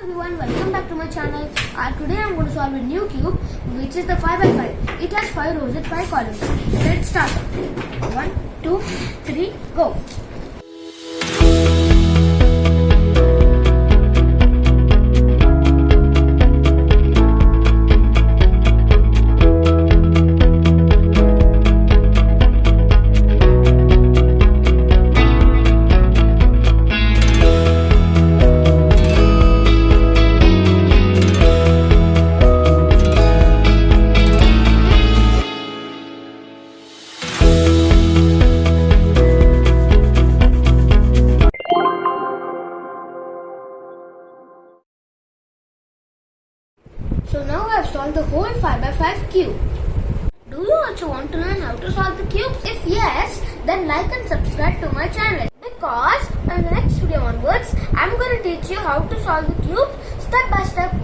everyone, welcome back to my channel. Today I'm going to solve a new cube which is the 5x5. It has 5 rows and 5 columns. Let's start. 1, 2, 3, go. So now I have solved the whole 5x5 cube. Do you also want to learn how to solve the cubes? If yes, then like and subscribe to my channel. Because from the next video onwards, I am going to teach you how to solve the cube step by step.